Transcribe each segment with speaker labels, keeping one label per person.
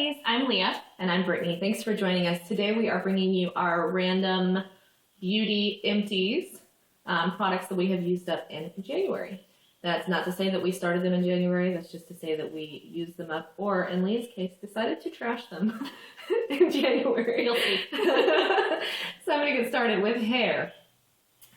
Speaker 1: Empties. I'm Leah.
Speaker 2: And I'm Brittany. Thanks for joining us. Today we are bringing you our random beauty empties, products that we have used up in January. That's not to say that we started them in January, that's just to say that we used them up, or in Leah's case, decided to trash them in January.
Speaker 1: You'll see.
Speaker 2: So I'm going to get started with hair.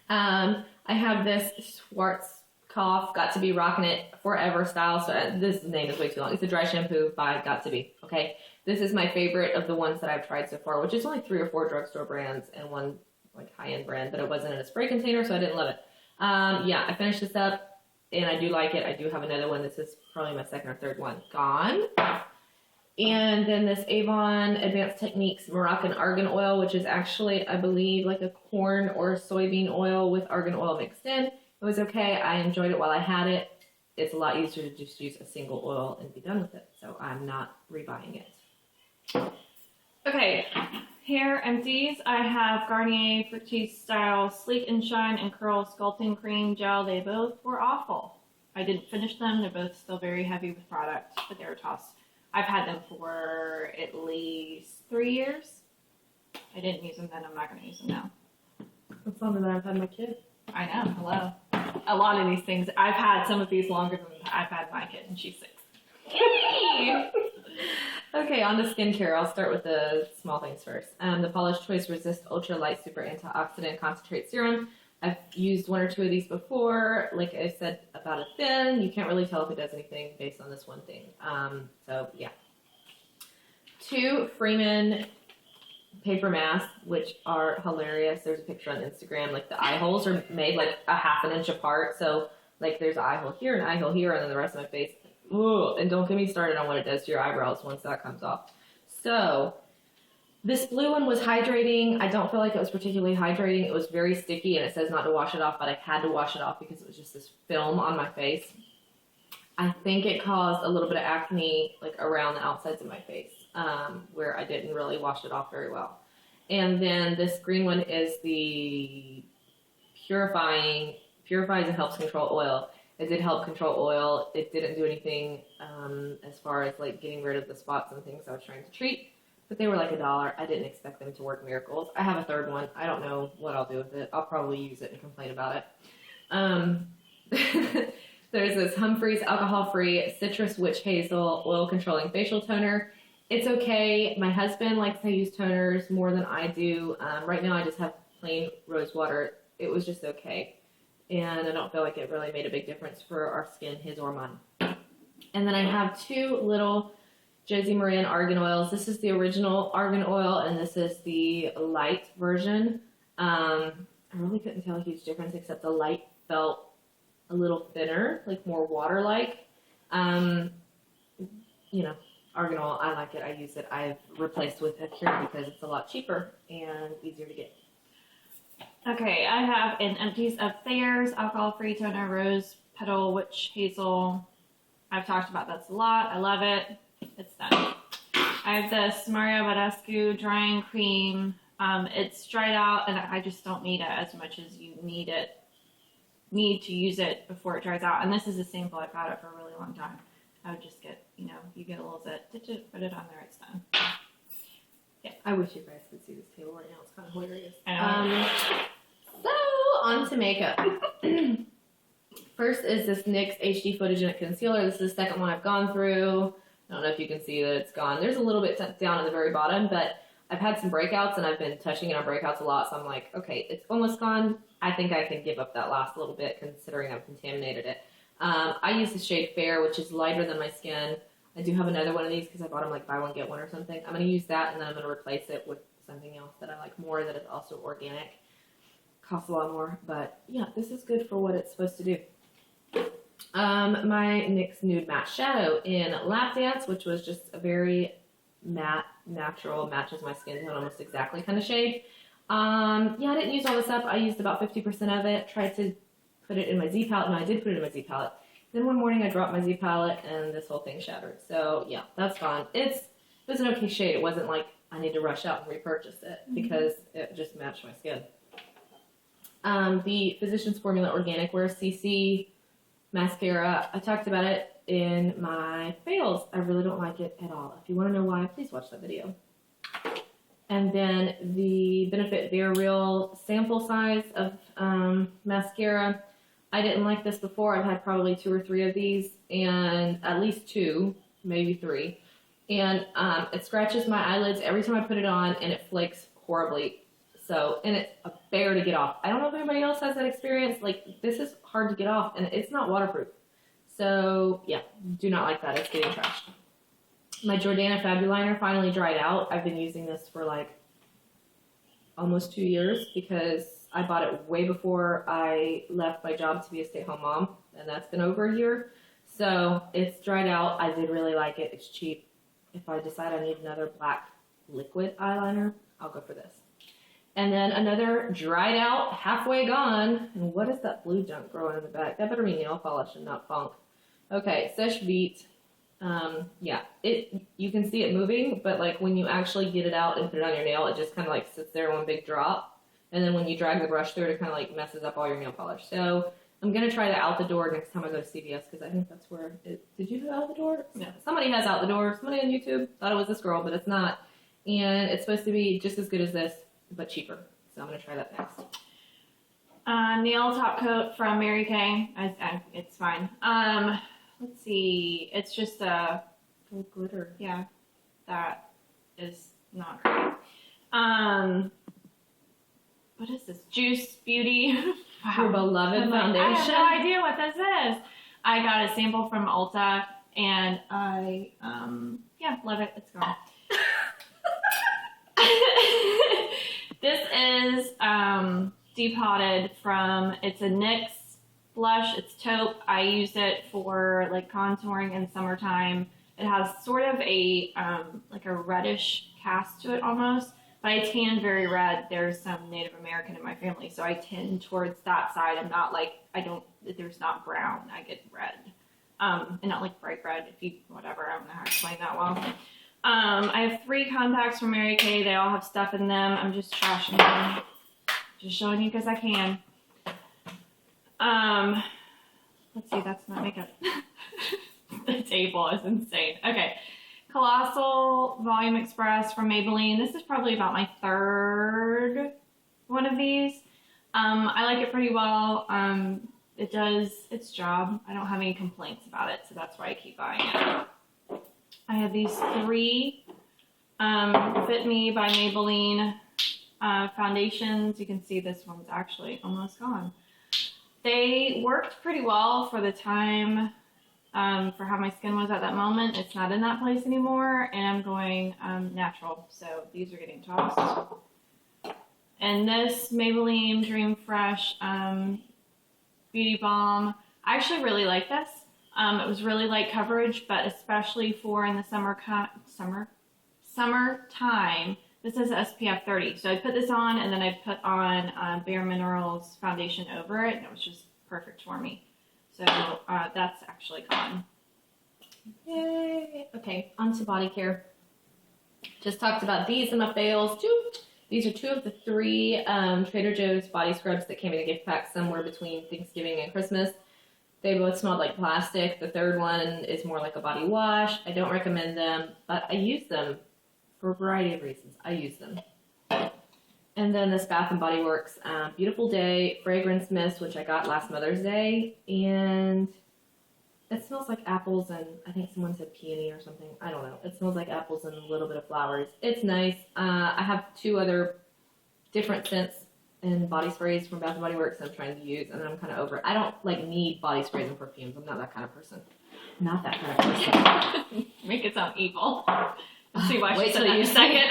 Speaker 2: I have this Schwarzkopf Got to Be Rockin' It Forever style. So this name is way too long. It's a dry shampoo by Got to Be. Okay, this is my favorite of the ones that I've tried so far, which is only 3 or 4 drugstore brands and one like high-end brand, but it wasn't in a spray container, so I didn't love it. Yeah, I finished this up and I do like it. I do have another one. This is probably my second or third one gone. And then this Avon Advanced Techniques Moroccan Argan Oil, which is actually, I believe, like a corn or soybean oil with argan oil mixed in. It was okay. I enjoyed it while I had it. It's a lot easier to just use a single oil and be done with it. So I'm not rebuying it.
Speaker 1: Okay, hair empties. I have Garnier Fructis Style Sleek and Shine and Curl Sculpting Cream Gel. They both were awful. I didn't finish them. They're both still very heavy with product, but they were tossed. I've had them for at least 3 years. I didn't use them then. I'm not going to use them now.
Speaker 2: That's longer than I've had my kid.
Speaker 1: I know. Hello. A lot of these things. I've had some of these longer than I've had my kid, and she's 6. Yay!
Speaker 2: Okay, on to skincare. I'll start with the small things first. The Paula's Choice Resist Ultra Light Super Antioxidant Concentrate Serum. I've used 1 or 2 of these before. Like I said about a thin, you can't really tell if it does anything based on this one thing. So yeah. 2 Freeman paper masks, which are hilarious. There's a picture on Instagram. Like the eye holes are made like a ½ an inch apart. So like there's an eye hole here, an eye hole here, and then the rest of my face. Ooh, and don't get me started on what it does to your eyebrows once that comes off. So this blue one was hydrating. I don't feel like it was particularly hydrating. It was very sticky, and it says not to wash it off, but I had to wash it off because it was just this film on my face. I think it caused a little bit of acne like around the outsides of my face, where I didn't really wash it off very well. And then this green one is the purifies and helps control oil. It did help control oil. It didn't do anything as far as like getting rid of the spots and things I was trying to treat, but they were like $1. I didn't expect them to work miracles. I have a third one. I don't know what I'll do with it. I'll probably use it and complain about it. There's this Humphreys alcohol-free citrus witch hazel oil controlling facial toner. It's okay. My husband likes to use toners more than I do. Right now I just have plain rose water. It was just okay. And I don't feel like it really made a big difference for our skin, his or mine. And then I have 2 little Josie Maran argan oils. This is the original argan oil, and this is the light version. I really couldn't tell a huge difference, except the light felt a little thinner, like more water-like. You know, argan oil, I like it. I use it. I've replaced with a cure because it's a lot cheaper and easier to get.
Speaker 1: Okay, I have an Empties of Thayer's Alcohol-Free Toner Rose Petal Witch Hazel. I've talked about this a lot. I love it. It's done. I have this Mario Badescu Drying Cream. It's dried out, and I just don't need it as much as you need to use it before it dries out. And this is a sample. I've had it for a really long time. I would just get, you get a little bit, put it on there, it's done.
Speaker 2: Yeah, I wish you guys could see this table right now. It's kind of hilarious. So, on to makeup. First is this NYX HD Photogenic Concealer. This is the second one I've gone through. I don't know if you can see that it's gone. There's a little bit down at the very bottom, but I've had some breakouts, and I've been touching it on breakouts a lot, so I'm like, okay, it's almost gone. I think I can give up that last little bit, considering I've contaminated it. I use the shade Fair, which is lighter than my skin. I do have another one of these because I bought them like buy one, get one or something. I'm going to use that, and then I'm going to replace it with something else that I like more that is also organic. Costs a lot more, but yeah, this is good for what it's supposed to do. My NYX Nude Matte Shadow in Lap Dance, which was just a very matte, natural, matches my skin tone almost exactly kind of shade. Yeah, I didn't use all this up. I used about 50% of it. Tried to put it in my Z palette, and I did put it in my Z palette. Then one morning I dropped my Z palette, and this whole thing shattered. So yeah, that's gone. It was an okay shade. It wasn't like I need to rush out and repurchase it because it just matched my skin. The Physicians Formula Organic Wear CC mascara, I talked about it. in my fails. I really don't like it at all. If you want to know why, please watch that video. And then the Benefit Bare Real sample size of mascara. I didn't like this before. I've had probably 2 or 3 of these, and at least 2, maybe 3. And it scratches my eyelids every time I put it on, and it flakes horribly. So, and it's a bear to get off. I don't know if anybody else has that experience. Like, this is hard to get off, and it's not waterproof. So, yeah, do not like that. It's getting trashed. My Jordana Fabuliner finally dried out. I've been using this for like almost 2 years because I bought it way before I left my job to be a stay-at-home mom, and that's been over a year. So it's dried out. I did really like it. It's cheap. If I decide I need another black liquid eyeliner, I'll go for this. And then another dried out, halfway gone. And what is that blue junk growing in the back? That better be nail polish and not funk. Okay, Seche Vite. Yeah, you can see it moving, but like when you actually get it out and put it on your nail, it just kind of like sits there in one big drop. And then when you drag the brush through it, it kind of like messes up all your nail polish. So I'm going to try the Out the Door next time I go to CVS because I think that's where it... Did you have Out the Door?
Speaker 1: No.
Speaker 2: Somebody has Out the Door. Somebody on YouTube thought it was this girl, but it's not. And it's supposed to be just as good as this, but cheaper. So I'm going to try that next.
Speaker 1: Nail top coat from Mary Kay. It's fine. Let's see. It's just a
Speaker 2: glitter.
Speaker 1: Yeah, that is not great. What is this? Juice Beauty. Wow.
Speaker 2: Your beloved foundation.
Speaker 1: I have no idea what this is. I got a sample from Ulta, and I yeah, love it. It's gone. This is depotted from, it's a NYX blush. It's taupe. I use it for like contouring in summertime. It has sort of a like a reddish cast to it almost, but I tan very red. There's some Native American in my family, so I tend towards that side. I'm not like, there's not brown. I get red. And not like bright red, whatever. I don't know how to explain that well. I have 3 contacts from Mary Kay. They all have stuff in them. I'm just trashing them. Just showing you because I can. Let's see, that's not makeup. The table is insane. Okay. Colossal Volume Express from Maybelline. This is probably about my 3rd one of these. I like it pretty well. It does its job. I don't have any complaints about it, so that's why I keep buying it. I have these 3 Fit Me by Maybelline foundations. You can see this one's actually almost gone. They worked pretty well for the time, for how my skin was at that moment. It's not in that place anymore, and I'm going natural, so these are getting tossed. And this Maybelline Dream Fresh Beauty Balm, I actually really like this. It was really light coverage, but especially for in the summertime, this is SPF 30. So I put this on, and then I put on Bare Minerals foundation over it, and it was just perfect for me. So that's actually gone. Yay! Okay, on to body care. Just talked about these in my fails. These are 2 of the 3 Trader Joe's body scrubs that came in a gift pack somewhere between Thanksgiving and Christmas. They both smelled like plastic. The 3rd one is more like a body wash. I don't recommend them, but I use them for a variety of reasons. I use them. And then this Bath & Body Works Beautiful Day Fragrance Mist, which I got last Mother's Day. And it smells like apples and I think someone said peony or something. I don't know. It smells like apples and a little bit of flowers. It's nice. I have 2 other different scents and body sprays from Bath & Body Works I'm trying to use, and then I'm kind of over it. I don't like need body sprays and perfumes. I'm not that kind of person. Not that kind of person. Make it sound evil. Let's see why
Speaker 2: Wait
Speaker 1: she said
Speaker 2: till
Speaker 1: that
Speaker 2: you
Speaker 1: in a second.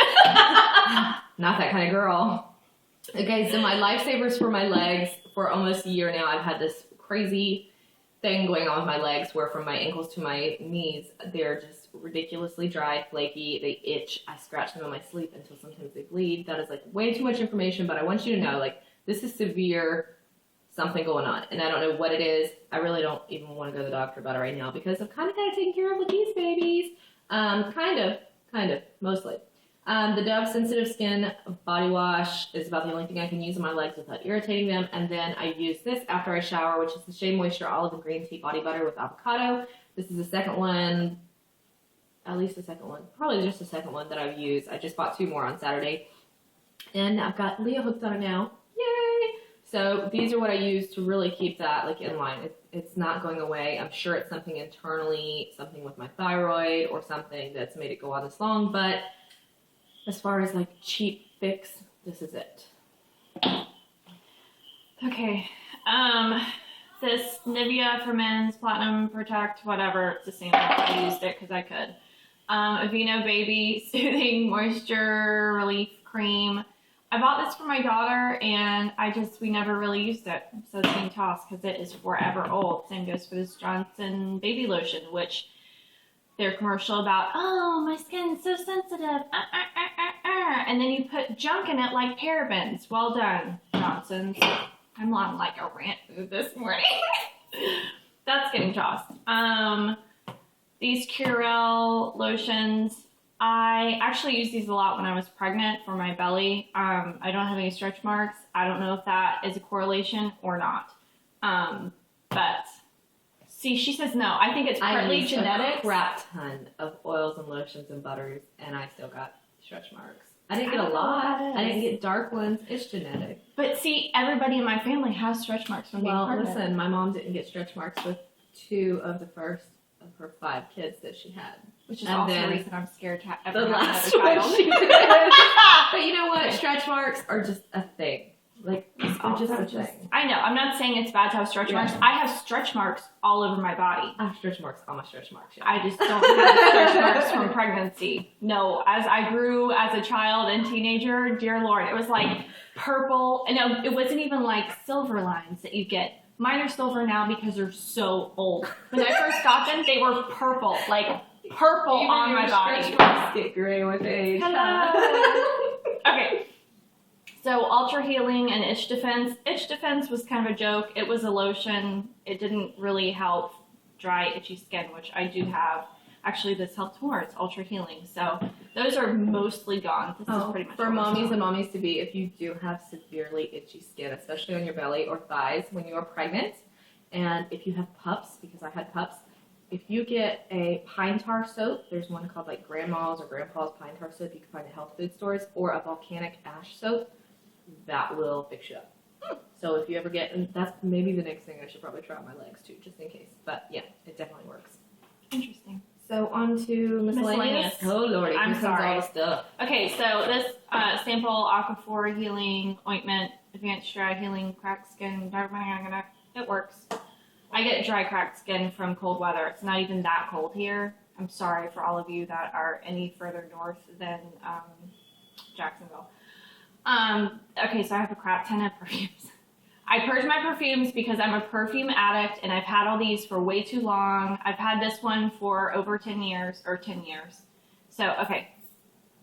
Speaker 2: Not that kind of girl. Okay, so my lifesavers for my legs, for almost a year now, I've had this crazy thing going on with my legs where from my ankles to my knees, they're just ridiculously dry, flaky, they itch, I scratch them in my sleep until sometimes they bleed. That is like way too much information, but I want you to know, like, this is severe something going on, and I don't know what it is. I really don't even want to go to the doctor about it right now because I've kind of got to take care of with these babies. Kind of, mostly. The Dove Sensitive Skin Body Wash is about the only thing I can use on my legs without irritating them. And then I use this after I shower, which is the Shea Moisture Olive and Green Tea Body Butter with avocado. This is the second one, at least the second one, probably just the second one that I've used. I just bought 2 more on Saturday. And I've got Leah hooked on it now. Yay! So these are what I use to really keep that like in line. It's not going away. I'm sure it's something internally, something with my thyroid or something that's made it go on this long. But as far as like cheap fix, this is it.
Speaker 1: Okay. This Nivea for Men's Platinum Protect, whatever, it's the same thing. I used it because I could. Aveeno Baby Soothing Moisture Relief Cream. I bought this for my daughter, and we never really used it, so it's being tossed because it is forever old. Same goes for this Johnson Baby Lotion, which their commercial about, oh, my skin's so sensitive, and then you put junk in it like parabens. Well done, Johnson's. I'm on like a rant mood this morning. That's getting tossed. These Curel lotions, I actually used these a lot when I was pregnant for my belly. I don't have any stretch marks. I don't know if that is a correlation or not. But see, she says no. I think it's partly genetics.
Speaker 2: A crap ton of oils and lotions and butters, and I still got stretch marks. I didn't get a lot. I didn't get dark ones. It's genetic.
Speaker 1: But see, everybody in my family has stretch marks from being pregnant.
Speaker 2: Well, listen, my mom didn't get stretch marks with 2 of the first of her 5 kids that she had.
Speaker 1: Which is also the reason I'm scared to ever
Speaker 2: the
Speaker 1: have
Speaker 2: last
Speaker 1: another
Speaker 2: one
Speaker 1: child.
Speaker 2: she did. But you know what? Stretch marks are just a thing. Like, they're just a thing.
Speaker 1: I know. I'm not saying it's bad to have stretch marks. I have stretch marks all over my body.
Speaker 2: I have stretch marks on my stretch marks. Yeah.
Speaker 1: I just don't have stretch marks from pregnancy. No, as I grew as a child and teenager, dear Lord, it was like purple. And no, it wasn't even like silver lines that you get. Mine are silver now because they're so old. When I first got them, they were purple. Like, purple
Speaker 2: even
Speaker 1: on my body.
Speaker 2: Stretch marks get gray with age.
Speaker 1: Hello. Okay. So Ultra Healing and Itch Defense. Itch Defense was kind of a joke. It was a lotion. It didn't really help dry, itchy skin, which I do have. Actually, this helped more. It's Ultra Healing. So those are mostly gone. This is pretty much
Speaker 2: for mommies and mommies to be, if you do have severely itchy skin, especially on your belly or thighs when you are pregnant, and if you have pups, because I had pups, if you get a pine tar soap, there's one called like Grandma's or Grandpa's pine tar soap you can find at health food stores, or a volcanic ash soap, that will fix you up. So if you ever get, and that's maybe the next thing I should probably try on my legs too, just in case. But yeah, it definitely works.
Speaker 1: Interesting.
Speaker 2: So on to miscellaneous. Oh lordy,
Speaker 1: I'm sorry.
Speaker 2: All the stuff.
Speaker 1: Okay, so this sample Aquaphor Healing Ointment, Advanced Dry Healing Cracked Skin, it works. I get dry cracked skin from cold weather. It's not even that cold here. I'm sorry for all of you that are any further north than Jacksonville. Okay, so I have a crap ton of perfumes. I purge my perfumes because I'm a perfume addict and I've had all these for way too long. I've had this one for over 10 years, or 10 years. So, okay,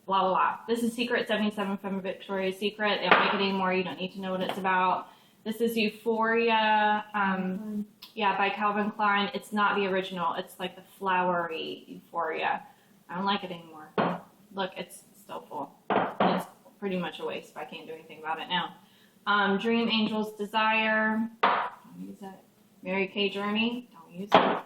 Speaker 1: blah, blah, blah. This is Secret 77 from Victoria's Secret. They don't make it anymore. You don't need to know what it's about. This is Euphoria, by Calvin Klein. It's not the original. It's like the flowery Euphoria. I don't like it anymore. Look, it's still full. It's pretty much a waste, but I can't do anything about it now. Dream Angel's Desire. Don't use it. Mary Kay Journey. Don't use it.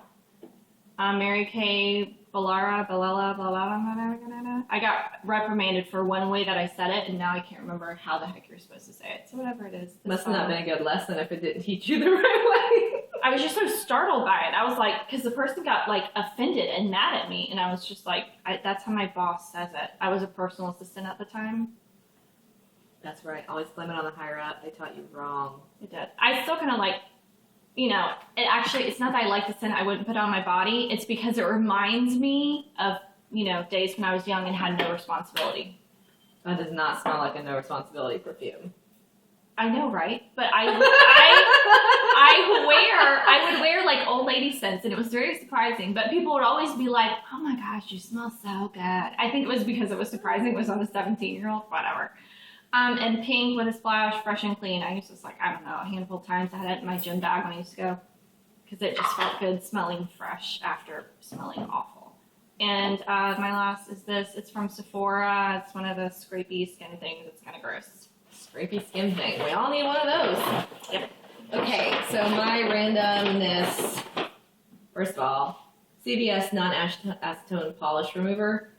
Speaker 1: Mary Kay Bella, blah, blah, blah. I got reprimanded for one way that I said it, and now I can't remember how the heck you're supposed to say it. So whatever it is.
Speaker 2: Must not have been a good lesson if it didn't teach you the right way.
Speaker 1: I was just so startled by it. I was like, because the person got like offended and mad at me, and I was just like, that's how my boss says it. I was a personal assistant at the time.
Speaker 2: That's right. Always blame it on the higher up. They taught you wrong.
Speaker 1: It did. I still kind of like, it's not that I like the scent I wouldn't put on my body. It's because it reminds me of, days when I was young and had no responsibility.
Speaker 2: That does not smell like a no responsibility perfume.
Speaker 1: I know, right? But I would wear like old lady scents, and it was very surprising. But people would always be like, "Oh my gosh, you smell so good." I think it was because it was surprising. It was on a 17-year-old, whatever. And Pink with a Splash, Fresh and Clean. I used this a handful of times. I had it in my gym bag when I used to go because it just felt good smelling fresh after smelling awful. And my last is this. It's from Sephora. It's one of the scrapey skin things. It's kind of gross.
Speaker 2: Scrapey skin thing. We all need one of those.
Speaker 1: Yep.
Speaker 2: Okay, so my randomness. First of all, CVS non-acetone polish remover.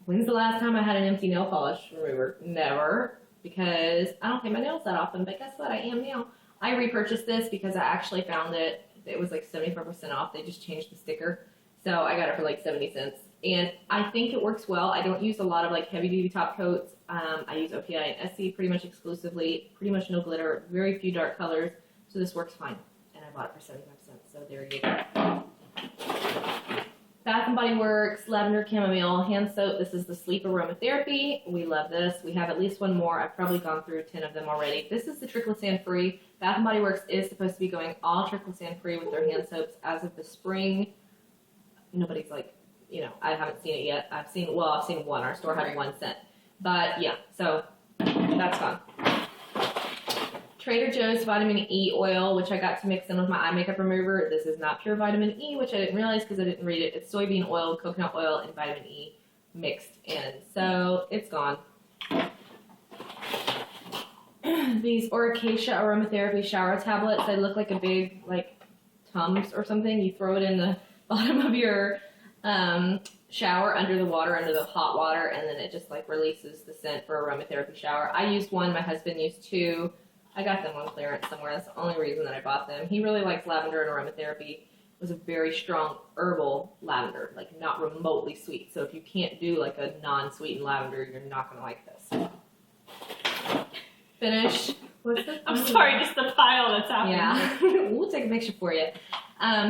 Speaker 2: When's the last time I had an empty nail polish remover? Never, because I don't paint my nails that often, but guess what? I am now. I repurchased this because I actually found it was like 75% off. They just changed the sticker. So I got it for like 70 cents. And I think it works well. I don't use a lot of like heavy duty top coats. I use OPI and SC pretty much exclusively, pretty much no glitter, very few dark colors. So this works fine. And I bought it for 75 cents. So there you go. Bath & Body Works Lavender Chamomile Hand Soap. This is the Sleep Aromatherapy. We love this. We have at least one more. I've probably gone through 10 of them already. This is the triclosan free. Bath & Body Works is supposed to be going all triclosan free with their hand soaps as of the spring. Nobody's like, I haven't seen it yet. I've seen one. Our store had one scent. But yeah, so that's fun. Trader Joe's Vitamin E oil, which I got to mix in with my eye makeup remover. This is not pure vitamin E, which I didn't realize because I didn't read it. It's soybean oil, coconut oil, and vitamin E mixed in. So it's gone. These Oracacia Aromatherapy shower tablets. They look like a big, like, Tums or something. You throw it in the bottom of your shower under the hot water, and then it just, like, releases the scent for aromatherapy shower. I used one. My husband used two. I got them on clearance somewhere. That's the only reason that I bought them. He really likes lavender and aromatherapy. It was a very strong herbal lavender, like not remotely sweet. So if you can't do like a non-sweetened lavender, you're not going to like this. Finish. What's this?
Speaker 1: I'm sorry, just the pile that's happening.
Speaker 2: Yeah. We'll take a picture for you.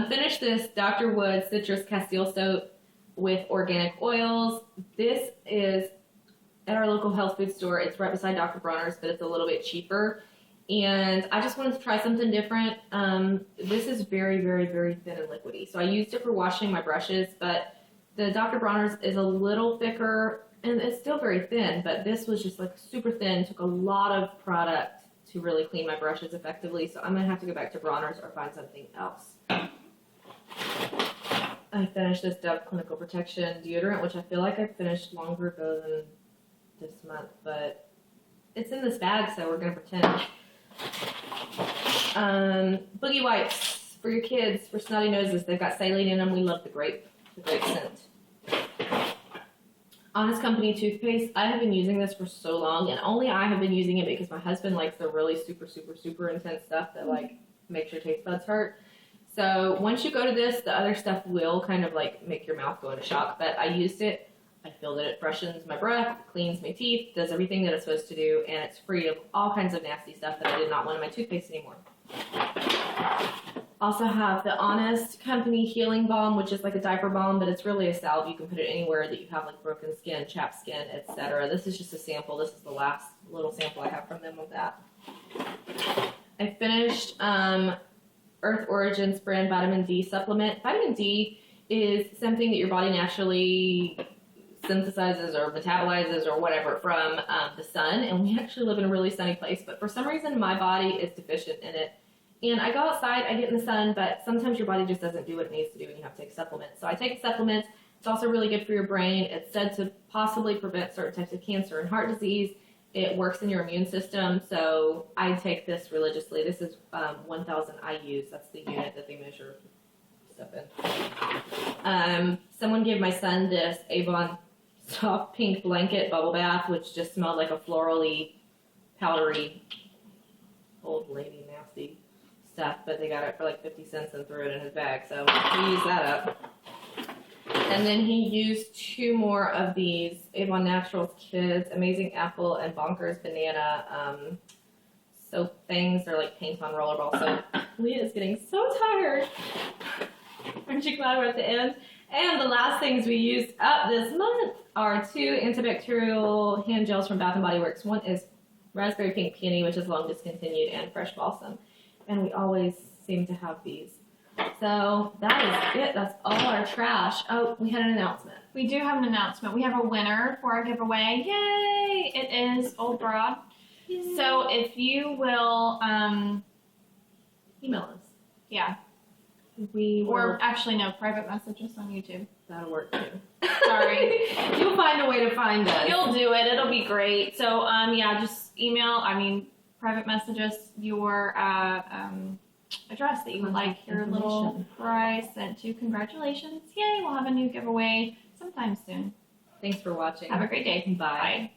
Speaker 2: Finish this Dr. Wood Citrus Castile Soap with organic oils. This is at our local health food store. It's right beside Dr. Bronner's, but it's a little bit cheaper. And I just wanted to try something different. This is very, very, very thin and liquidy. So I used it for washing my brushes, but the Dr. Bronner's is a little thicker, and it's still very thin, but this was just like super thin. Took a lot of product to really clean my brushes effectively, so I'm going to have to go back to Bronner's or find something else. I finished this Dove Clinical Protection deodorant, which I feel like I finished longer ago than this month, but it's in this bag, so we're going to pretend. Boogie wipes for your kids for snotty noses. They've got saline in them. We love the grape scent. Honest Company toothpaste. I have been using this for so long, and only I have been using it because my husband likes the really super, super, super intense stuff that like makes your taste buds hurt. So once you go to this, the other stuff will kind of like make your mouth go into shock. But I used it. I feel that it freshens my breath, cleans my teeth, does everything that it's supposed to do, and it's free of all kinds of nasty stuff that I did not want in my toothpaste anymore. Also have the Honest Company Healing Balm, which is like a diaper balm, but it's really a salve. You can put it anywhere that you have like broken skin, chapped skin, etc. This is just a sample. This is the last little sample I have from them with that. I finished Earth Origins brand vitamin D supplement. Vitamin D is something that your body naturally synthesizes or metabolizes or whatever from the sun, and we actually live in a really sunny place, but for some reason my body is deficient in it, and I go outside, I get in the sun, but sometimes your body just doesn't do what it needs to do and you have to take supplements. So I take supplements. It's also really good for your brain. It's said to possibly prevent certain types of cancer and heart disease. It works in your immune system, so I take this religiously. This is 1,000 IUs. That's the unit that they measure stuff in. Someone gave my son this Avon soft pink blanket bubble bath, which just smelled like a florally, powdery, old lady nasty stuff, but they got it for like 50 cents and threw it in his bag, so he used that up. And then he used 2 more of these Avon Naturals Kids Amazing Apple and Bonkers Banana soap things. They're like paint on rollerball soap. Leah is getting so tired. Aren't you glad we're at the end? And the last things we used up this month are 2 antibacterial hand gels from Bath & Body Works. One is Raspberry Pink Peony, which is long discontinued, and Fresh Balsam. And we always seem to have these. So that is it. That's all our trash. Oh, we had an announcement.
Speaker 1: We do have an announcement. We have a winner for our giveaway. Yay! It is Old Broad. Yay. So if you will
Speaker 2: email us.
Speaker 1: Yeah. Or actually, no, private messages on YouTube.
Speaker 2: That'll work too.
Speaker 1: Sorry.
Speaker 2: You'll find a way to find us.
Speaker 1: You'll do it. It'll be great. So, yeah, just private messages your address that you would like
Speaker 2: Contact
Speaker 1: your little
Speaker 2: information.
Speaker 1: prize sent to. Congratulations. Yay, we'll have a new giveaway sometime soon.
Speaker 2: Thanks for watching.
Speaker 1: Have a great day.
Speaker 2: Bye.
Speaker 1: Bye.